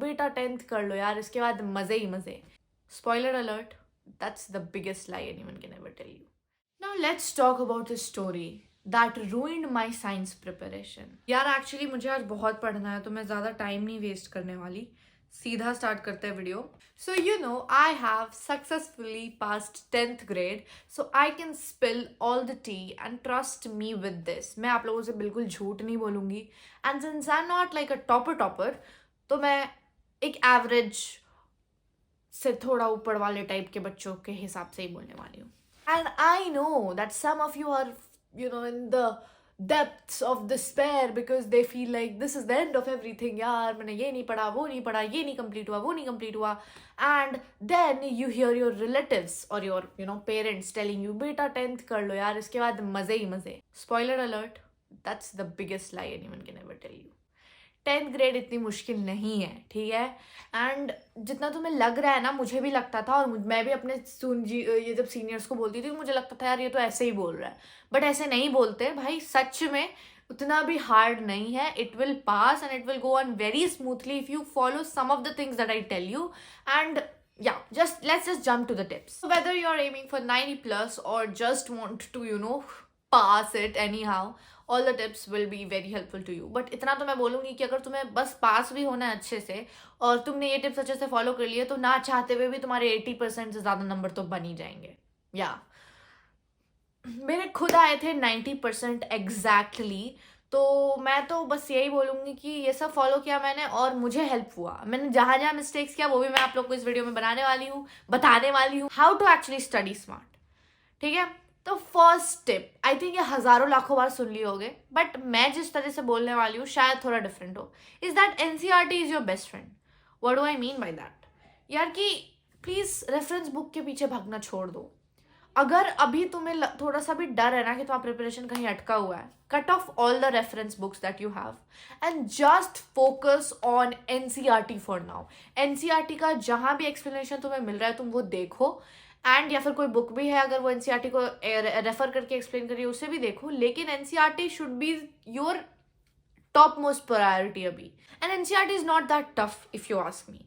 बेटा 10th कर लो यार, इसके बाद मजे ही मजे. Spoiler alert, that's the biggest lie anyone can ever tell you. Now let's talk about a story that ruined my science preparation. यार एक्चुअली मुझे आज बहुत पढ़ना है तो मैं ज़्यादा टाइम नहीं वेस्ट करने वाली, सीधा स्टार्ट करते हैं video. So you know I have successfully passed 10th grade, so I can spill all the tea and trust me with this. मैं आप लोगों से बिल्कुल झूठ नहीं बोलूँगी. And since I'm not like a topper, तो मैं एक एवरेज से थोड़ा ऊपर वाले टाइप के बच्चों के हिसाब से ही बोलने वाली हूँ. And I know that some of you are, in the depths of despair because they feel like this is the end of everything. यार मैंने ये नहीं पढ़ा, वो नहीं पढ़ा, ये नहीं complete हुआ, वो नहीं complete हुआ. And then you hear your relatives or your, parents telling you, बेटा 10th कर लो यार, इसके बाद मजे ही मजे. Spoiler alert, that's the biggest lie anyone can ever tell you. 10th grade इतनी मुश्किल नहीं है, ठीक है. एंड जितना तुम्हें लग रहा है ना, मुझे भी लगता था, और मैं भी अपने ये जब सीनियर्स को बोलती थी मुझे लगता था यार ये तो ऐसे ही बोल रहा है, बट ऐसे नहीं बोलते भाई. सच में उतना भी हार्ड नहीं है. It will pass and it will go on very smoothly if you follow some of the things that I tell you. And let's just jump to the tips. So whether you're aiming for 90 plus or just want to pass it anyhow, all the tips will be very helpful to you. But इतना तो मैं बोलूँगी कि अगर तुम्हें बस पास भी होना है अच्छे से और तुमने ये टिप्स अच्छे से फॉलो कर लिए तो ना चाहते हुए भी तुम्हारे 80% से ज़्यादा नंबर तो बन ही जाएंगे. मेरे खुद आए थे 90% एग्जैक्टली. तो मैं तो बस यही बोलूँगी कि ये सब फॉलो किया मैंने और मुझे हेल्प हुआ. मैंने जहाँ जहाँ मिस्टेक्स किया वो भी मैं आप लोग को इस वीडियो में बताने वाली हूँ how to actually study smart. ठीक है. तो फर्स्ट टिप, आई थिंक ये हजारों लाखों बार सुन लिए होगे, बट मैं जिस तरह से बोलने वाली हूँ शायद थोड़ा डिफरेंट हो, is that NCERT is your best friend. What do I mean by that? यार कि प्लीज रेफरेंस बुक के पीछे भागना छोड़ दो. अगर अभी तुम्हें थोड़ा सा भी डर है ना कि तुम्हारा प्रिपरेशन कहीं अटका हुआ है, cut off all the reference books that you have and just focus on NCERT for now. NCERT का जहां भी एक्सप्लेनेशन तुम्हें मिल रहा है तुम वो देखो, एंड या फिर कोई बुक भी है अगर वो एनसीईआरटी को रेफर करके एक्सप्लेन करिए उसे भी देखो. लेकिन NCERT should be your top most priority अभी. And NCERT is not that tough if you ask me.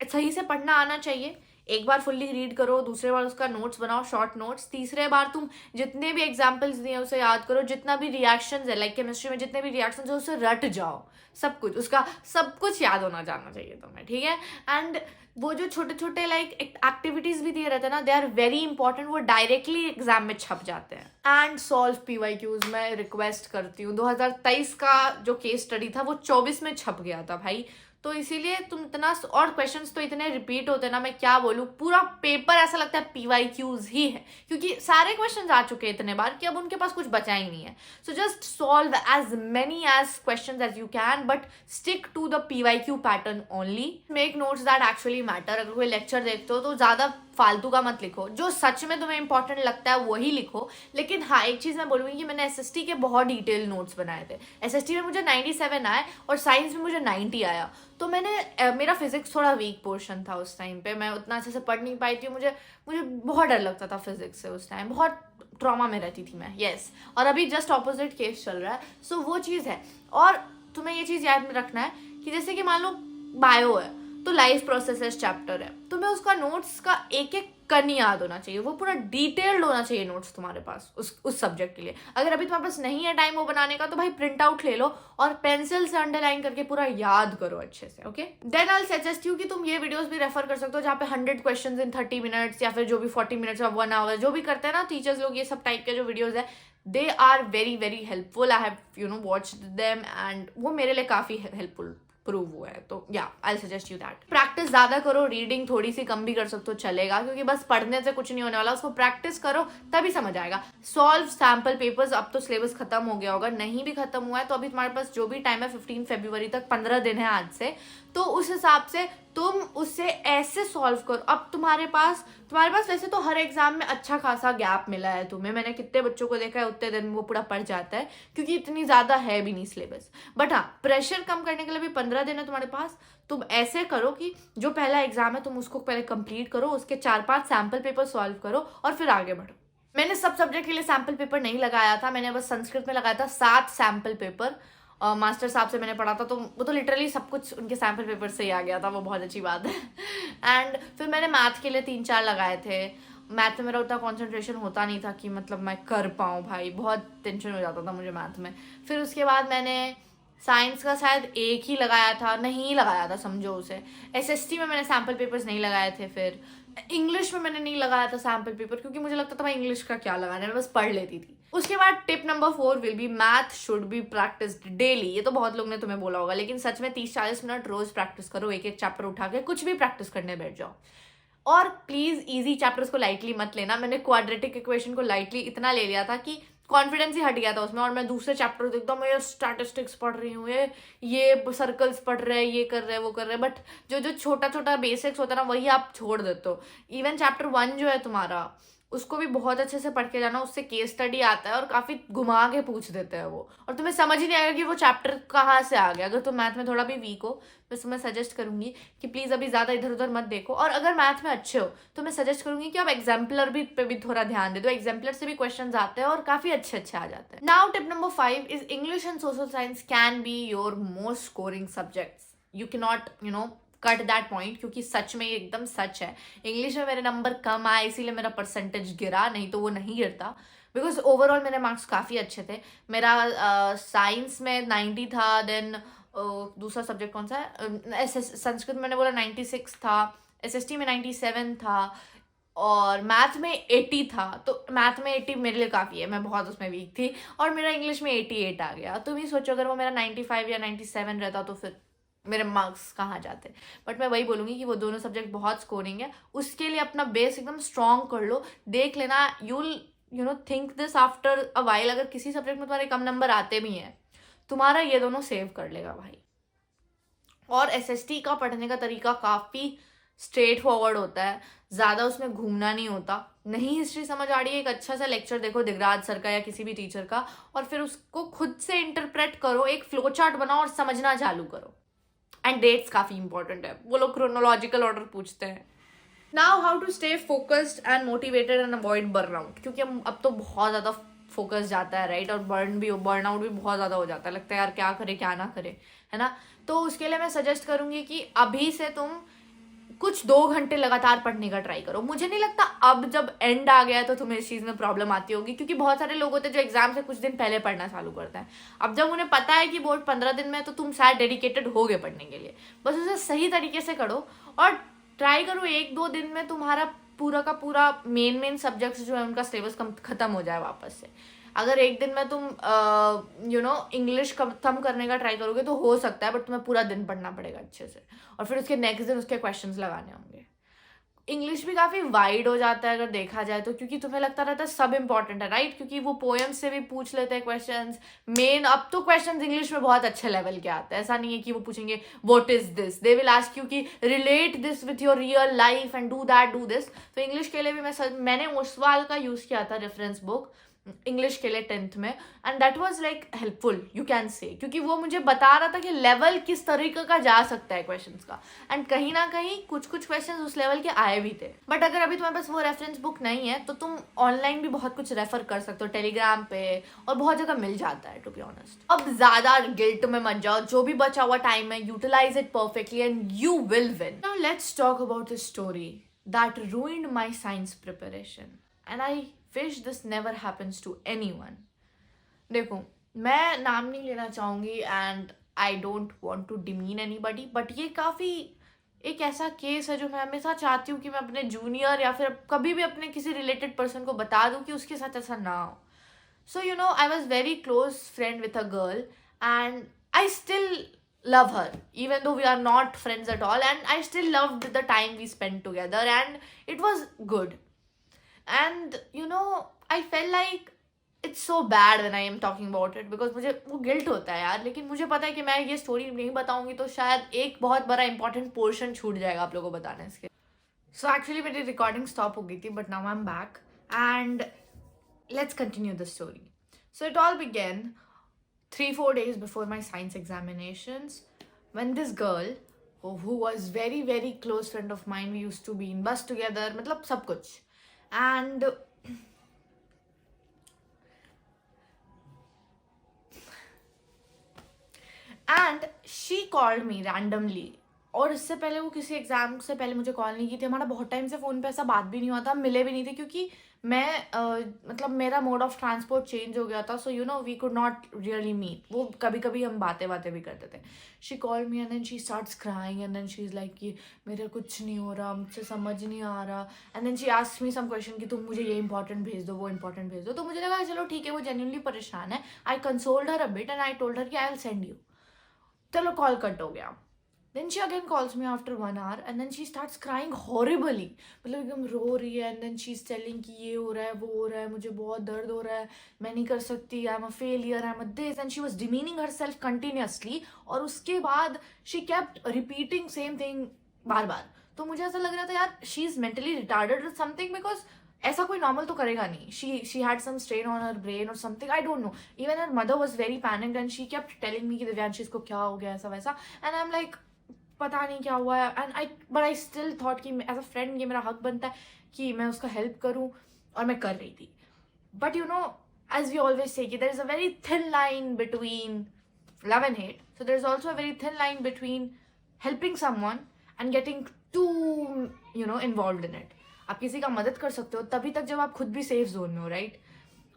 सही से पढ़ना आना चाहिए. एक बार फुल्ली रीड करो, दूसरे बार उसका नोट्स बनाओ, शॉर्ट नोट्स. तीसरे बार तुम जितने भी एग्जाम्पल्स दिए उसे याद करो. जितना भी रिएक्शंस है, लाइक केमिस्ट्री में जितने भी रिएक्शंस है उसे रट जाओ. सब कुछ उसका सब कुछ याद होना जाना चाहिए तुम्हें. ठीक है. एंड वो जो छोटे छोटे लाइक एक्टिविटीज भी दिए रहते हैं ना, दे आर वेरी इंपॉर्टेंट. वो डायरेक्टली एग्जाम में छप जाते हैं. And solve PYQs. मैं रिक्वेस्ट करती हूँ, 2023 का जो केस स्टडी था वो 24 में छप गया था भाई. तो इसीलिए तुम इतना, और क्वेश्चंस तो इतने रिपीट होते हैं ना, मैं क्या बोलूँ, पूरा पेपर ऐसा लगता है पीवाईक्यूज ही है, क्योंकि सारे क्वेश्चंस आ चुके हैं इतने बार कि अब उनके पास कुछ बचा ही नहीं है. So just solve as many as questions as you can, but stick to the PYQ pattern only. Make notes that actually matter. अगर कोई लेक्चर देखते हो तो ज़्यादा फालतू का मत लिखो. जो सच में तुम्हें इंपॉर्टेंट लगता है वही लिखो. लेकिन हाँ, एक चीज़ मैं बोलूँगी कि मैंने एसएसटी के बहुत डिटेल नोट्स बनाए थे. एसएसटी में मुझे 97 आए और साइंस में मुझे 90 आया. तो मैंने मेरा फिजिक्स थोड़ा वीक पोर्शन था उस टाइम पे. मैं उतना अच्छे से पढ़ नहीं पाई थी. मुझे बहुत डर लगता था फिजिक्स से उस टाइम. बहुत ट्रॉमा में रहती थी मैं. यस. और अभी जस्ट ऑपोजिट केस चल रहा है. सो वो चीज़ है. और तुम्हें ये चीज़ याद में रखना है कि जैसे कि मान लो बायो है तो लाइफ प्रोसेसेस चैप्टर है, तुम्हें उसका नोट्स का एक एक कन याद होना चाहिए. वो पूरा डिटेल्ड होना चाहिए नोट्स तुम्हारे पास उस सब्जेक्ट के लिए. अगर अभी तुम्हारे पास नहीं है टाइम वो बनाने का तो भाई प्रिंट आउट ले लो और पेंसिल से अंडरलाइन करके पूरा याद करो अच्छे से. Okay. Then I suggest you कि तुम ये वीडियोस भी रेफर कर सकते हो जहाँ पे 100 क्वेश्चंस इन 30 मिनट्स या फिर जो भी 40 मिनट्स या 1 आवर जो भी करते हैं ना टीचर्स लोग, ये सब टाइप के जो वीडियोज है, they are very very helpful. I have watched them and वो मेरे लिए काफी हेल्पफुल प्रूव हुआ है. तो I suggest you that. Practice ज्यादा करो. रीडिंग थोड़ी सी कम भी कर सकते हो, चलेगा, क्योंकि बस पढ़ने से कुछ नहीं होने वाला. उसको प्रैक्टिस करो तभी समझ आएगा. Solve sample papers. अब तो सिलेबस खत्म हो गया होगा, नहीं भी खत्म हुआ है तो अभी तुम्हारे पास जो भी टाइम है 15 फरवरी तक, 15 दिन है आज से, तो उस हिसाब से तुम उससे ऐसे सॉल्व करो. अब तुम्हारे पास वैसे तो हर एग्जाम में अच्छा खासा गैप मिला है तुम्हें. मैंने कितने बच्चों को देखा है उतने दिन वो पूरा पढ़ जाता है क्योंकि इतनी ज्यादा है भी नहीं सिलेबस. बट हाँ, प्रेशर कम करने के लिए भी 15 दिन है तुम्हारे पास. तुम ऐसे करो कि जो पहला एग्जाम है तुम उसको पहले कंप्लीट करो, उसके 4-5 सैम्पल पेपर सॉल्व करो और फिर आगे बढ़ो. मैंने सब सब्जेक्ट के लिए सैम्पल पेपर नहीं लगाया था. मैंने बस संस्कृत में लगाया था 7 सैम्पल पेपर मास्टर साहब से मैंने पढ़ा था, तो वो तो लिटरली सब कुछ उनके सैम्पल पेपर से ही आ गया था, वो बहुत अच्छी बात है। एंड फिर मैंने मैथ के लिए 3-4 लगाए थे। मैथ में मेरा उतना कंसंट्रेशन होता नहीं था कि मतलब मैं कर पाऊँ भाई, बहुत टेंशन हो जाता था मुझे मैथ में। फिर उसके बाद मैंने साइंस का शायद एक ही लगाया था, नहीं लगाया था समझो उसे। एसएसटी में मैंने सैम्पल पेपर्स नहीं लगाए थे। फिर इंग्लिश में मैंने नहीं लगाया था सैम्पल पेपर, क्योंकि मुझे लगता था मैं इंग्लिश का क्या लगाना है, मैं बस पढ़ लेती थी। उसके बाद tip number 4 will be math should be practised daily. ये तो बहुत लोग ने तुम्हें बोला होगा, लेकिन सच में 30-40 मिनट रोज प्रैक्टिस करो, एक एक चैप्टर उठा के कुछ भी प्रैक्टिस करने बैठ जाओ। और प्लीज इजी चैप्टर्स को लाइटली मत लेना। मैंने क्वाड्रेटिक इक्वेशन को लाइटली इतना ले लिया था कि कॉन्फिडेंस ही हट गया था उसमें, और मैं दूसरे चैप्टर देखता हूँ, मैं ये स्टैटिस्टिक्स पढ़ रही हूँ, ये सर्कल्स पढ़ रहे हैं, ये कर रहे हैं, वो कर रहे हैं, बट जो जो छोटा छोटा बेसिक्स होता है ना, वही आप छोड़ देते हो। इवन चैप्टर 1 जो है तुम्हारा, उसको भी बहुत अच्छे से पढ़ के जाना, उससे केस स्टडी आता है और काफी घुमा के पूछ देते हैं वो, और तुम्हें समझ ही नहीं आएगा कि वो चैप्टर कहाँ से आ गया। अगर तुम मैथ में थोड़ा भी वीक हो, मैं तुम्हें सजेस्ट करूंगी कि प्लीज अभी ज्यादा इधर उधर मत देखो, और अगर मैथ में अच्छे हो तो मैं सजेस्ट करूंगी कि आप एग्जाम्पलर भी पे भी थोड़ा ध्यान दे दो। एग्जाम्पलर से भी क्वेश्चन आते हैं और काफी अच्छे अच्छे आ जाते हैं। Now tip number 5 is English and social science can be your most scoring subjects. You can not cut that point, क्योंकि सच में ये एकदम सच है। इंग्लिश में मेरे नंबर कम आए इसीलिए मेरा परसेंटेज गिरा, नहीं तो वो नहीं गिरता, बिकॉज ओवरऑल मेरे मार्क्स काफ़ी अच्छे थे। मेरा साइंस में 90 था, देन दूसरा सब्जेक्ट कौन सा है, संस्कृत मैंने बोला 96 था, एसएसटी में 97 था, और मैथ में 80 था। तो मैथ में 80 मेरे लिए काफ़ी है, मैं बहुत उसमें वीक थी, और मेरा इंग्लिश में 88 आ गया। तुम ही सोचो अगर वो मेरा 95 या 97 रहता तो फिर मेरे मार्क्स कहाँ जाते। बट मैं वही बोलूँगी कि वो दोनों सब्जेक्ट बहुत स्कोरिंग है, उसके लिए अपना बेस एकदम स्ट्रॉन्ग कर लो। देख लेना, you'll think this after a while, अगर किसी सब्जेक्ट में तुम्हारे कम नंबर आते भी हैं, तुम्हारा ये दोनों सेव कर लेगा भाई। और एसएसटी का पढ़ने का तरीका काफ़ी स्ट्रेट फॉरवर्ड होता है, ज़्यादा उसमें घूमना नहीं होता। नहीं हिस्ट्री समझ आ रही है, एक अच्छा सा लेक्चर देखो दिगराज सर का या किसी भी टीचर का, और फिर उसको खुद से इंटरप्रेट करो, एक फ्लो चार्ट बनाओ और समझना चालू करो। एंड डेट्स काफ़ी इंपॉर्टेंट है, वो लोग क्रोनोलॉजिकल ऑर्डर पूछते हैं। Now how to stay focused and motivated and avoid burnout, क्योंकि हम अब तो बहुत ज़्यादा फोकस जाता है राइट, और बर्नआउट भी बहुत ज़्यादा हो जाता है, लगता है यार क्या करे क्या ना करे, है ना। तो उसके लिए मैं सजेस्ट करूंगी कि अभी से तुम कुछ 2 घंटे लगातार पढ़ने का ट्राई करो। मुझे नहीं लगता अब जब एंड आ गया है तो तुम्हें इस चीज़ में प्रॉब्लम आती होगी, क्योंकि बहुत सारे लोग होते हैं जो एग्जाम से कुछ दिन पहले पढ़ना चालू करते हैं। अब जब उन्हें पता है कि बोर्ड 15 दिन में है, तो तुम शायद डेडिकेटेड हो गए पढ़ने के लिए। बस उसे सही तरीके से करो और ट्राई करो 1-2 दिन में तुम्हारा पूरा का पूरा मेन सब्जेक्ट्स जो है उनका सिलेबस खत्म हो जाए वापस से। अगर एक दिन में तुम इंग्लिश खत्म करने का ट्राई करोगे तो हो सकता है, बट तुम्हें पूरा दिन पढ़ना पड़ेगा अच्छे से, और फिर उसके नेक्स्ट दिन उसके क्वेश्चंस लगाने होंगे। इंग्लिश भी काफ़ी वाइड हो जाता है अगर देखा जाए तो, क्योंकि तुम्हें लगता रहता है सब इंपॉर्टेंट है राइट, क्योंकि वो पोएम्स से भी पूछ लेते हैं क्वेश्चंस। मेन अब तो क्वेश्चंस इंग्लिश में बहुत अच्छे लेवल के आते हैं, ऐसा नहीं है कि वो पूछेंगे what is this, they will ask you कि relate this with your real life and do that do this. तो इंग्लिश के लिए भी मैंने ओसवाल का यूज़ किया था रेफरेंस बुक इंग्लिश के लिए 10th में, and that was like helpful you can say, क्योंकि वो मुझे बता रहा था कि लेवल किस तरीके का जा सकता है क्वेश्चंस का, एंड कहीं ना कहीं कुछ क्वेश्चंस उस लेवल के आए भी थे। बट अगर अभी तुम्हारे पास वो रेफरेंस बुक नहीं है तो तुम ऑनलाइन भी बहुत कुछ रेफर कर सकते हो, टेलीग्राम पे और बहुत जगह मिल जाता है टू बी ऑनेस्ट। अब ज्यादा गिल्ट में मत जाओ, जो भी बचा हुआ टाइम है utilize it perfectly and you will win. Now let's talk about the story that ruined my science preparation and I wish this never happens to anyone. देखो, मैं नाम नहीं लेना चाहूँगी and I don't want to demean anybody, but ये काफ़ी एक ऐसा केस है जो मैं हमेशा चाहती हूँ कि मैं अपने जूनियर या फिर कभी भी अपने किसी रिलेटेड पर्सन को बता दूँ कि उसके साथ ऐसा ना हो। So I was very close friend with a girl and I still love her even though we are not friends at all, and I still loved the time we spent together and it was good. And I felt like it's so bad when I am talking about it because मुझे वो guilt होता है यार, लेकिन मुझे पता है कि मैं ये स्टोरी नहीं बताऊंगी तो शायद एक बहुत बड़ा इंपॉर्टेंट पोर्शन छूट जाएगा आप लोगों को बताने इसके। सो एक्चुअली मेरी रिकॉर्डिंग स्टॉप हो गई थी, but now I am back and let's continue the story. So it all began 3-4 days before my science examinations, when this girl who was very very close friend of mine, we used to be in bus together, मतलब सब कुछ, and and she called me randomly, और इससे पहले वो किसी exam से पहले मुझे कॉल नहीं की थी, हमारा बहुत टाइम से फ़ोन पे ऐसा बात भी नहीं हुआ था, मिले भी नहीं थे, क्योंकि मैं मतलब मेरा मोड ऑफ ट्रांसपोर्ट चेंज हो गया था, so you know we could not really meet. वो कभी कभी हम बातें भी करते थे। She called me and then she starts crying and then she is like कि मेरा कुछ नहीं हो रहा, मुझसे समझ नहीं आ रहा, and then she asks me some question कि तुम मुझे ये इंपॉर्टेंट भेज दो, वो इंपॉर्टेंट भेज दो। तो मुझे लगा चलो ठीक है, वो जेन्युइनली परेशान है। I consoled her a bit and I told her कि आई विल सेंड यू। चलो कॉल कट हो गया। Then she again calls me after 1 hour and then she starts crying horribly. मतलब एकदम रो रही है, and then she's telling कि ये हो रहा है, वो हो रहा है, मुझे बहुत दर्द हो रहा है, मैं नहीं कर सकती, I'm a failure, I'm a this, and she was demeaning herself continuously. और उसके बाद she kept repeating same thing बार बार। तो मुझे ऐसा लग रहा था यार she is mentally retarded or something, because ऐसा कोई नॉर्मल तो करेगा नहीं। She had some strain on her brain और something, I don't know. Even her mother was very panicked and she kept telling me कि दिव्यांशी इसको क्या हो गया, ऐसा वैसा, एंड आई एम लाइक पता नहीं क्या हुआ है। एंड आई स्टिल थॉट कि एज अ फ्रेंड ये मेरा हक बनता है कि मैं उसका हेल्प करूँ, और मैं कर रही थी। But you know, as we always say कि there is a very thin line between love and hate, so there is also a very thin line between helping someone and getting to you know involve in it. आप किसी का मदद कर सकते हो तभी तक जब आप खुद भी सेफ जोन में हो, राइट?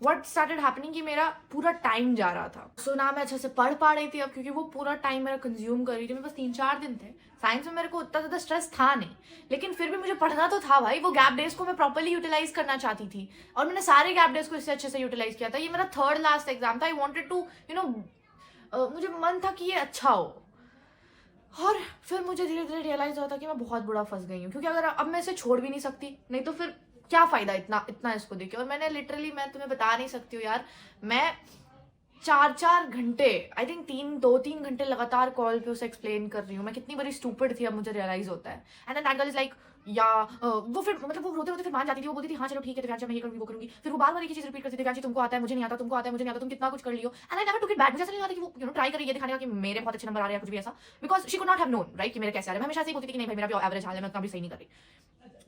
वट स्टार्टेड हैपनिंग कि मेरा पूरा टाइम जा रहा था। सो ना मैं अच्छे से पढ़ पा रही थी अब, क्योंकि वो पूरा टाइम मेरा कंज्यूम कर रही थी। मेरे पास 3-4 दिन थे। साइंस में मेरे को उतना ज़्यादा स्ट्रेस था नहीं, लेकिन फिर भी मुझे पढ़ना तो था भाई। वो गैप डेज को मैं प्रॉपर्ली यूटिलाइज करना चाहती थी, और मैंने सारे गैप डेज को इससे अच्छे से यूटिलाइज किया था। ये मेरा 3rd लास्ट एग्जाम था। I wanted to you know, मुझे मन था कि ये अच्छा हो। और फिर मुझे धीरे धीरे रियलाइज होता कि मैं बहुत बुरा फंस गई हूँ, क्योंकि अगर अब मैं इसे छोड़ भी नहीं सकती, नहीं तो फिर क्या फायदा इतना इतना इसको देखे। और मैंने लिटरली, मैं तुम्हें बता नहीं सकती हूँ यार, मैं 4-4 घंटे, आई थिंक 2-3 घंटे लगातार कॉल पे उसे एक्सप्लेन कर रही हूँ मैं कितनी बड़ी स्टूपिड थी। अब मुझे रियलाइज होता है। And then that girl is like या वो फिर मतलब वो रोते रोते फिर मान जाती थी। वो बोलती थी हाँ चलो ठीक है दिव्यांशी, मैं ये करूँगी वो करूँगी। फिर वो बार बार एक ही चीज रिपीट करती थी, दिव्यांशी तुमको आता है, मुझे नहीं आता, तुमको आता है, मुझे नहीं आता, तुम कितना कुछ कर लियो। And I never took it back. मुझे ऐसा नहीं लगा कि वो यू नो ट्राई कर रही है दिखाने का कि मेरे बहुत अच्छे नंबर आ रहे हैं, कुछ भी ऐसा, because she could not have known right कि मेरे कैसे आ रहे हैं। मैं हमेशा ऐसे ही बोलती थी कि नहीं भाई मेरा भी एवरेज हाल है, मैं उतना भी सही नहीं कर रही।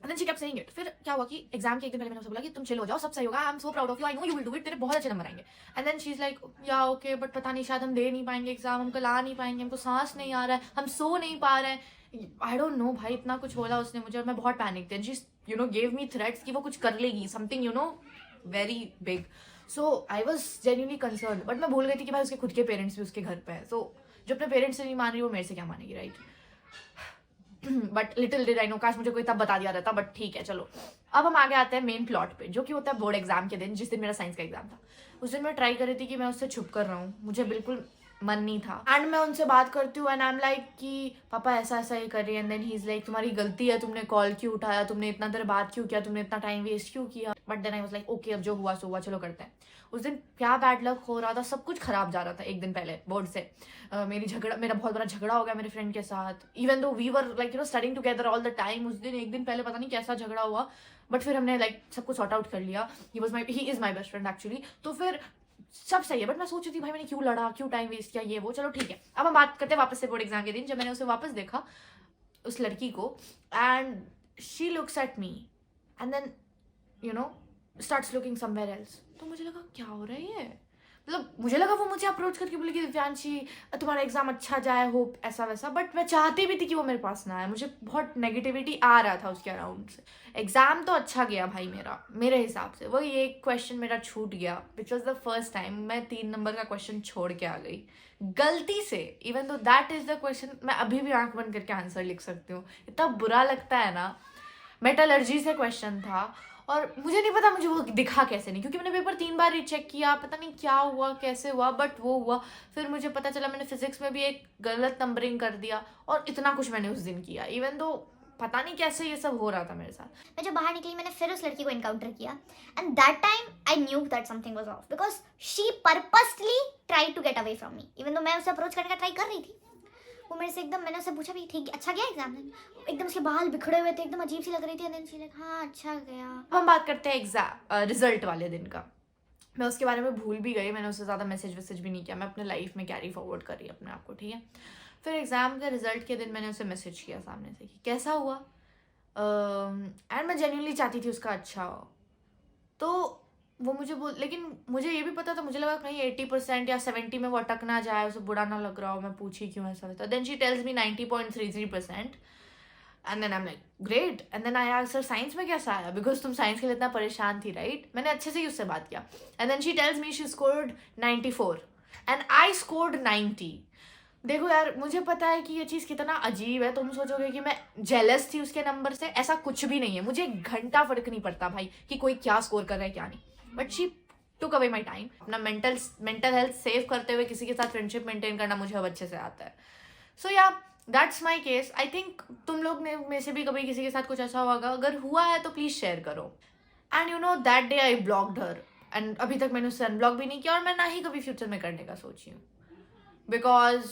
And then she kept saying it. फिर क्या हुआ कि एग्जाम के एक दिन पहले मैंने उससे बोला कि तुम चिल हो जाओ, सब सही होगा, I am so proud of you, I know you will do it, तेरे बहुत अच्छे नंबर आएंगे। And then she is like yeah okay, but पता नहीं शायद हम दे नहीं पाएंगे एग्जाम, हम कल आ नहीं पाएंगे, हमको सांस नहीं आ रहा है, हम सो नहीं पा रहे हैं। आई डोंट नो भाई, इतना कुछ बोला उसने मुझे, और मैं बहुत पैनिक थी। She you know gave me threats कि वो कुछ कर लेगी, something you know very big. So I was genuinely concern, but मैं भूल गई थी कि भाई उसके खुद के पेरेंट्स भी उसके घर पे हैं। सो जो अपने पेरेंट्स से नहीं मान रही वो मेरे से क्या मानेगी, right? But little did I know, काश मुझे कोई तब बता दिया रहता, बट ठीक है चलो। अब हम आगे आते हैं मेन प्लॉट पे, जो कि होता है बोर्ड एग्जाम के दिन, जिस दिन मेरा साइंस का एग्जाम था। उस दिन मैं ट्राई कर रही थी कि मैं उससे छुप कर रहा हूँ, मुझे बिल्कुल मन नहीं था। एंड मैं उनसे बात करती हूँ एंड आई एम लाइक कि पापा ऐसा ऐसा ये कर रही है। And then he is like तुम्हारी गलती है, तुमने कॉल क्यों उठाया, तुमने इतना देर बात क्यों किया, तुमने इतना टाइम वेस्ट क्यों किया। But then I was like okay, अब जो हुआ सो हुआ, चलो करते हैं। उस दिन क्या बैड लक हो रहा था, सब कुछ खराब जा रहा था। एक दिन पहले बोर्ड से मेरा बहुत बड़ा झगड़ा हो गया मेरे फ्रेंड के साथ, even though we were like you know studying together all the time. उस दिन एक दिन पहले पता नहीं कैसा झगड़ा हुआ, बट फिर हमने लाइक सब कुछ सॉर्ट आउट कर लिया। He is my best friend actually. तो फिर सब सही है, बट मैं सोच रही थी भाई मैंने क्यों लड़ा, क्यों टाइम वेस्ट किया, ये वो, चलो ठीक है। अब हम बात करते हैं वापस से बोर्ड एग्जाम के दिन, जब मैंने उसे वापस देखा उस लड़की को, and she looks at me and then you know starts looking somewhere else. तो मुझे लगा क्या हो रहा है ये, मतलब मुझे लगा वो मुझे अप्रोच करके बोली कि दिव्यांशी तुम्हारा एग्जाम अच्छा जाए, होप ऐसा वैसा। बट मैं चाहती भी थी कि वो मेरे पास ना आए, मुझे बहुत नेगेटिविटी आ रहा था उसके अराउंड से। एग्जाम तो अच्छा गया भाई मेरा, मेरे हिसाब से। वही एक क्वेश्चन मेरा छूट गया, which was the first time मैं 3 नंबर का क्वेश्चन छोड़ के आ गई गलती से। Even though that is the question, मैं अभी भी आंख बंद करके आंसर लिख सकती हूँ, इतना बुरा लगता है ना। मेटलर्जी से क्वेश्चन था, और मुझे नहीं पता मुझे वो दिखा कैसे नहीं, क्योंकि मैंने पेपर 3 बार रीचेक किया, पता नहीं क्या हुआ कैसे हुआ, बट वो हुआ। फिर मुझे पता चला मैंने फिजिक्स में भी एक गलत नंबरिंग कर दिया, और इतना कुछ मैंने उस दिन किया। इवन दो पता नहीं कैसे ये सब हो रहा था मेरे साथ। मैं जब बाहर निकली मैंने फिर उस लड़की को एनकाउंटर किया, and that time I knew that something was off, because she purposely try to get away from me. Even though मैं उसे अप्रोच करने का ट्राई कर रही थी, वो मेरे से एकदम, मैंने उससे पूछा भी ठीक अच्छा गया एग्जाम, एकदम उसके बाल बिखरे हुए थे, एकदम अजीब सी लग रही थी। एंड देन शी लाइक हाँ अच्छा गया। हम बात करते हैं एग्जाम रिजल्ट वाले दिन का। मैं उसके बारे में भूल भी गई, मैंने उससे ज़्यादा मैसेज वैसेज भी नहीं किया, मैं अपने लाइफ में कैरी फॉरवर्ड कर रही अपने आप को, ठीक है। फिर एग्जाम के रिजल्ट के दिन मैंने उसे मैसेज किया सामने से कि कैसा हुआ, एंड मैं जेन्युइनली चाहती थी उसका अच्छा हो। तो वो मुझे लेकिन मुझे ये भी पता था, मुझे लगा कहीं 80% या 70 में वो अटक ना जाए, उसे बुरा ना लग रहा हो, मैं पूछी क्यों ऐसा होता. Then she tells me 90.33%. And then I am like great. And then I asked sir science में कैसा आया, बिकॉज तुम साइंस के लिए इतना परेशान थी राइट. मैंने अच्छे से ही उससे बात किया. And then she tells me she scored 94 and I scored 90. देखो यार, मुझे पता है कि ये चीज़ कितना अजीब है. तुम सोचोगे कि मैं जेलस थी उसके नंबर से, ऐसा कुछ भी नहीं है. मुझे एक घंटा फर्क नहीं पड़ता भाई कि कोई क्या स्कोर कर रहा है क्या नहीं. But she took away my time. अपना मेंटल हेल्थ सेव करते हुए किसी के साथ फ्रेंडशिप मेंटेन करना मुझे अब अच्छे से आता है. सो या that's my case. I think तुम लोग ने में से भी कभी किसी के साथ कुछ ऐसा होगा. अगर हुआ है तो प्लीज़ शेयर करो. And you know that day I blocked her. And अभी तक मैंने उससे अनब्लॉक भी नहीं किया, और मैं ना ही कभी फ्यूचर में करने का सोची हूँ. बिकॉज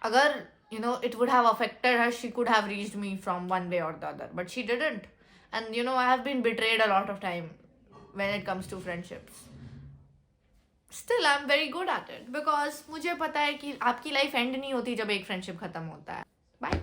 अगर you know it would have affected her, she could have reached me from one way or the other, but she didn't. And you know I have been betrayed a lot of time when it comes to friendships. Still I'm very good at it because मुझे पता है कि आपकी life and नहीं होती जब एक friendship खत्म होता है. Bye.